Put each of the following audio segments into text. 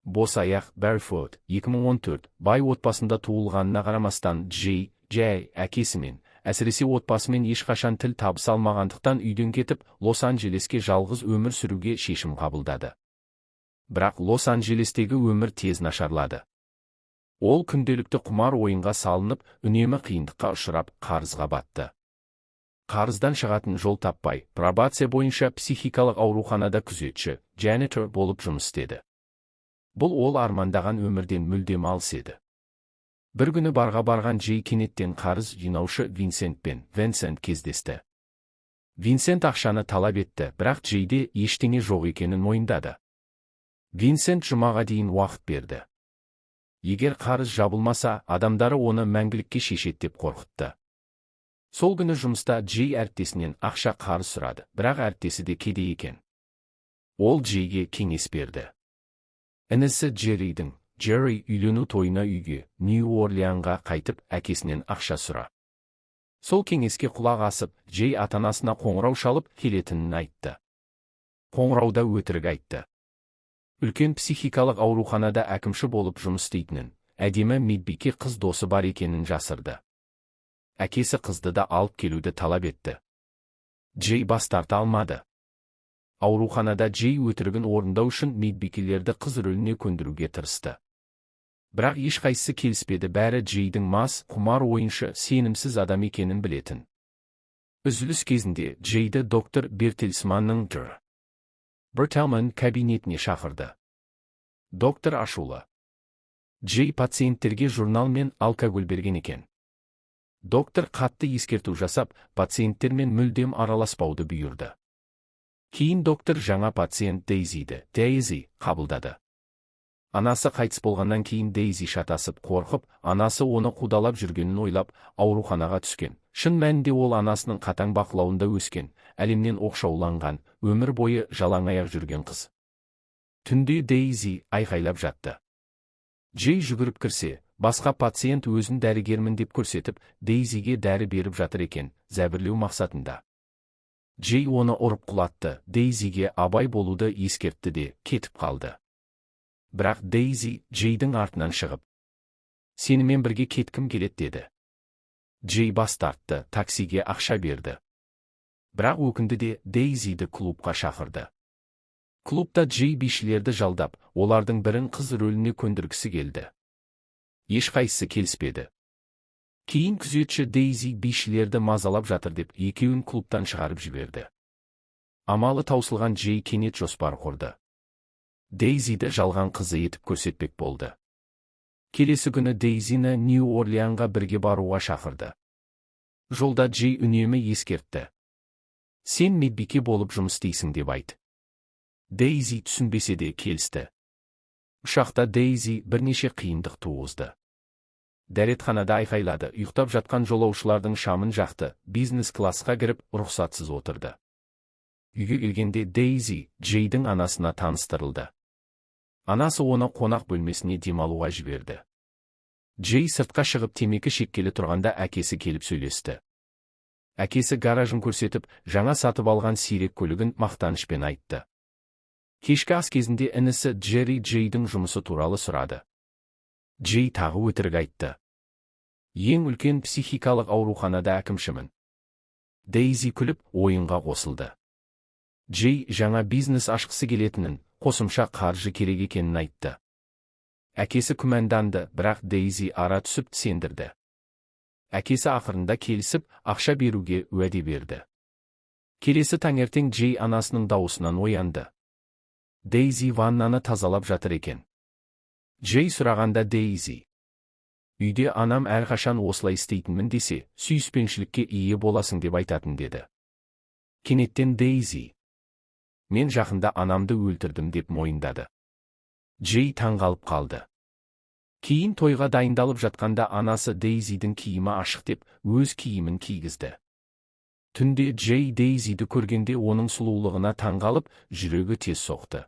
Бос аяқ Barefoot 2014 бай отбасында туылғанына қарамастан Джей әкесімен, әсіресе отбасымен ешқашан тіл табыса алмағандықтан үйден кетіп, Лос-Анджелеске жалғыз өмір сүруге шешім қабылдады. Бірақ Лос-Анджелестегі өмір тез нашарлады. Ол күнделікті құмар ойынға салынып, үнемі қиындыққа ұшырап, қарызға батты. Қарыздан шығатын жол таппай, пробация бойынша психикалық ауруханада күзетші, janitor болып жұмыс істеді. Бұл ол армандаған өмірден мүлдем алыс еді. Бір күні барға барған Джей кенеттен қарыз жинаушы Винсент кездесті. Винсент ақшаны талап етті, бірақ Джейде ештеңе жоқ екенін мойындады. Винсент жұмаға дейін уақыт берді. Егер қарыз жабылмаса, адамдары оны мәңгілікке шешеді деп қорқытты. Сол күні жұмыста Джей әріптесінен ақша қарыз сұрады, бірақ әріптесі де кедей екен. Ол Джейге кеңес берді. Інісі Джерри үйлену тойына үйге, Нью-Орлеанға қайтып, әкесінен ақша сұра. Сол кеңеске құлақ асып, Джей ата-анасына қоңырау шалып келетінін айтты. Қоңырауда өтірік айтты. Үлкен психикалық ауруханада әкімші болып жұмыс істейтінін, әдемі медбике қыз досы бар екенін жасырды. Әкесі қызды да алып келуді талап етті. Джей бас тарта алмады. Ауруханада Джей өтірігін орындау үшін медбикелерді қыз рөліне көндіруге тырысты. Бірақ ешқайсысы келіспеді, бәрі Джейдің мас, құмар ойыншы, сенімсіз адам екенін білетін. Үзіліс кезінде Джейді доктор Бертельсманның Бертельман кабинетіне шақырды. Доктор ашулы. Джей пациенттерге журнал мен алкоголь берген екен. Доктор қатты ескерту жасап, пациенттермен мүлдем араласпауды бұйырды. Кейін доктор жаңа пациент Дейзи қабылдады. Анасы қайтыс болғаннан кейін Дейзи шатасып қорқып, анасы оны қудалап жүргенін ойлап, ауруханаға түскен. Шын мәнінде ол анасының қатаң бақылауында өскен, әлемнен оқшауланған, өмір бойы жалаң аяқ жүрген қыз. Түнде Дейзи айқайлап жатты. Джей жүгіріп кірсе, басқа пациент өзін дәрігермін деп көрсетіп, Дейзиге дәрі беріп жатыр екен, зәбірлеу мақсатында. Джей оны ұрып құлатты, Дейзиге абай болуды ескертті де кетіп қалды. Бірақ Дейзи Джейдің артынан шығып, сенімен бірге кеткім келеді деді. Джей бас тартты, таксиге ақша берді. Бірақ өкінді де Дейзиді клубқа шақырды. Клубта Джей бишілерді жалдап, олардың бірін қыз рөліне көндіргісі келді. Ешқайсысы келіспеді. Кейін күзетші Дейзи бишілерді мазалап жатыр деп екеуін клубтан шығарып жіберді. Амалы таусылған Джей кенет жоспар құрды. Дейзиді жалған қызы етіп көрсетпек болды. Келесі күні Дейзині Нью-Орлеанға бірге баруға шақырды. Жолда Джей үнемі ескертті. Сен медбике болып жұмыс істейсің деп айт. Дейзи түсінбесе де келісті. Ұшақта Дейзи бірнеше қиындық туғызды. Дәретханада айқайлады, ұйықтап жатқан жолаушылардың шамын жақты, бизнес классқа кіріп, рұқсатсыз отырды. Үйге келгенде Дейзи Джейдің анасына таныстырылды. Анасы оны қонақ бөлмесіне демалуға жіберді. Джей сыртқа шығып темекі шеккелі тұрғанда әкесі келіп сөйлесті. Әкесі гаражын көрсетіп, жаңа сатып алған сирек көлігін мақтанышпен айтты. Кешкі ас кезінде інісі Джейдің жұмысы туралы сұрады. Джей тағы өтірік айтты. Ең үлкен психикалық ауруханада әкімшімін. Дейзи күліп, ойынға қосылды. Джей жаңа бизнес ашқысы келетінін, қосымша қаржы керек екенін айтты. Әкесі күмәнданды, бірақ Дейзи ара түсіп сендірді. Әкесі ақырында келісіп, ақша беруге уәде берді. Келесі таңертең Джей анасының дауысынан оянды. Дейзи ваннаны тазалап жатыр екен. Джей сұрағанда Дейзи, үйде анам әрқашан осылай істейтінмін десе, сүйіспеншілікке ие боласың деп айтатын деді. Кенеттен Дейзи, мен жақында анамды өлтірдім деп мойындады. Джей таңғалып қалды. Кейін тойға дайындалып жатқанда анасы Дейзидің киімі ашық деп, өз киімін кигізді. Түнде Джей Дейзиді көргенде оның сұлулығына таңғалып, жүрегі тез соқты.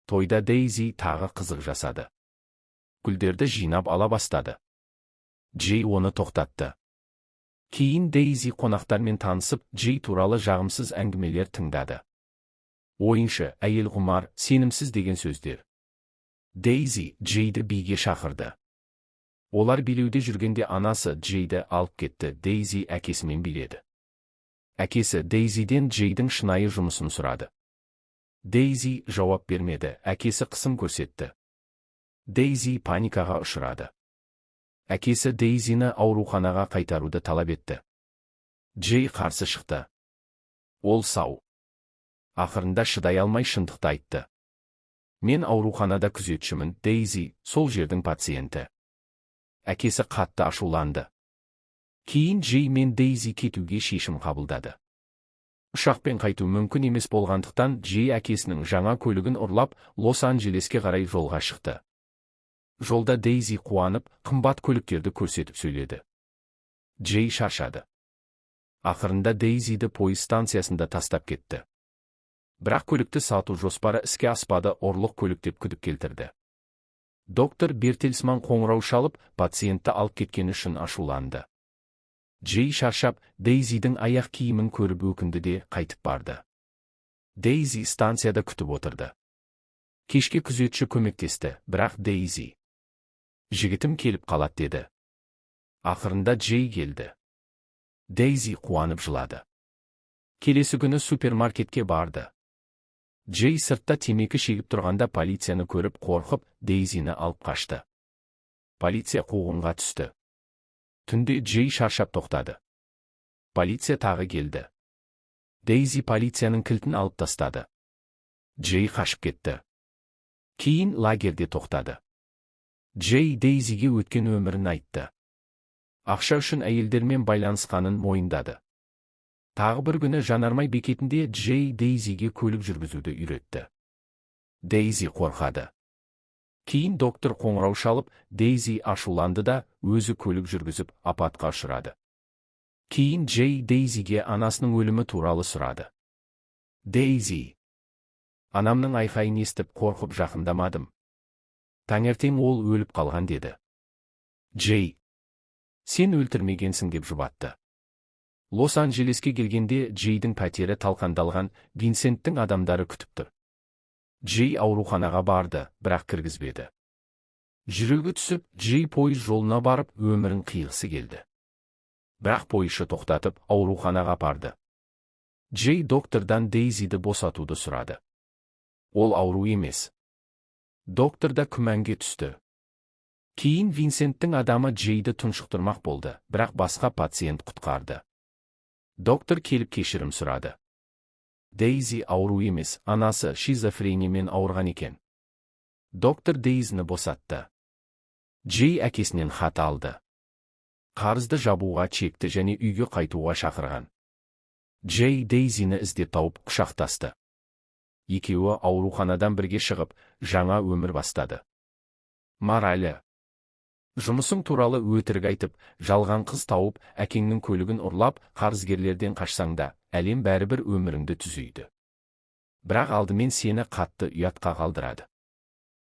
Тойда Дейзи тағы қызық жасады. Гүлдерді жинап ала бастады. Джей оны тоқтатты. Кейін Дейзи қонақтармен танысып, Джей туралы жағымсыз әңгімелер тыңдады. Ойыншы, әйел құмар, сенімсіз деген сөздер. Дейзи Джейді биге шақырды. Олар билеуде жүргенде анасы Джейді алып кетті. Дейзи әкесімен биледі. Әкесі Дейзиден Джейдің шынайы жұмысын сұрады. Дейзи жауап бермеді. Әкесі қысым көрсетті. Дейзи паникаға ұшырады. Әкесі Дейзині ауруханаға қайтаруды талап етті. Джей қарсы шықты. Ол сау. Ақырында шыдай алмай шындықты айтты. Мен ауруханада күзетшімін. Дейзи сол жердің пациенті. Әкесі қатты ашуланды. Кейін Джей мен Дейзи кетуге шешім қабылдады. Ұшақпен қайту мүмкін емес болғандықтан Джей әкесінің жаңа көлігін ұрлап Лос-Анджелеске қарай жолға шықты. Жолда Дейзи қуанып, қымбат көліктерді көрсетіп сөйледі. Джей шаршады. Ақырында Дейзиді пойыз станциясында тастап кетті. Бірақ көлікті сату жоспары іске аспады. Ұрлық көлік деп күдік келтірді. Доктор Бертельсман қоңырау шалып, пациентті алып кеткені үшін ашуланды. Джей шаршап, Дейзидің аяқ киімін көріп өкінді де қайтып барды. Дейзи станцияда күтіп отырды. Кешке күзетші көмектесті, бірақ Дейзи жігітім келіп қалады деді. Ақырында Джей келді. Дейзи қуанып жылады. Келесі күні супермаркетке барды. Джей сыртта темекі шегіп тұрғанда полицияны көріп қорқып, Дейзині алып қашты. Полиция қуғынға түсті. Түнде Джей шаршап тоқтады. Полиция тағы келді. Дейзи полицияның кілтін алып тастады. Джей қашып кетті. Кейін лагерде тоқтады. Джей Дейзиге өткен өмірін айтты. Ақша үшін әйелдермен байланысқанын мойындады. Тағы бір күні жанармай бекетінде Джей Дейзиге көлік жүргізуді үйретті. Дейзи қорқады. Кейін доктор қоңырау шалып, Дейзи ашуланды да өзі көлік жүргізіп апатқа ұшырады. Кейін Джей Дейзиге анасының өлімі туралы сұрады. Дейзи: анамның айқайын естіп қорқып жақындамадым. Таңертең ол өліп қалған деді. Джей: сен өлтірмегенсің деп жұбатты. Лос-Анджелеске келгенде Джейдің пәтері талқандалған. Винсенттің адамдары күтіп тұр. Джей ауруханаға барды, бірақ кіргізбеді. Жүрегі түсіп, Джей пойыз жолына барып, өмірін қиғысы келді. Бірақ пойызшы тоқтатып, ауруханаға апарды. Джей доктордан Дейзиді босатуды сұрады. Ол ауру емес. Доктор да күмәнге түсті. Кейін Винсенттің адамы Джейді тұншықтырмақ болды, бірақ басқа пациент құтқарды. Доктор келіп кешірім сұрады. Дейзи ауру емес, анасы шизофрениямен ауырған екен. Доктор Дейзіні босатты. Джей әкесінен хат алды. Қарызды жабуға чекті және үйге қайтуға шақырған. Джей Дейзіні іздеп тауып құшақтасты. Екеуі ауруханадан бірге шығып, жаңа өмір бастады. Моралі: жұмысың туралы өтірік айтып, жалған қыз тауып, әкеңнің көлігін ұрлап, қарызгерлерден қашсаң да, әлем бәрібір өміріңді түзейді. Бірақ алдымен сені қатты ұятқа қалдырады.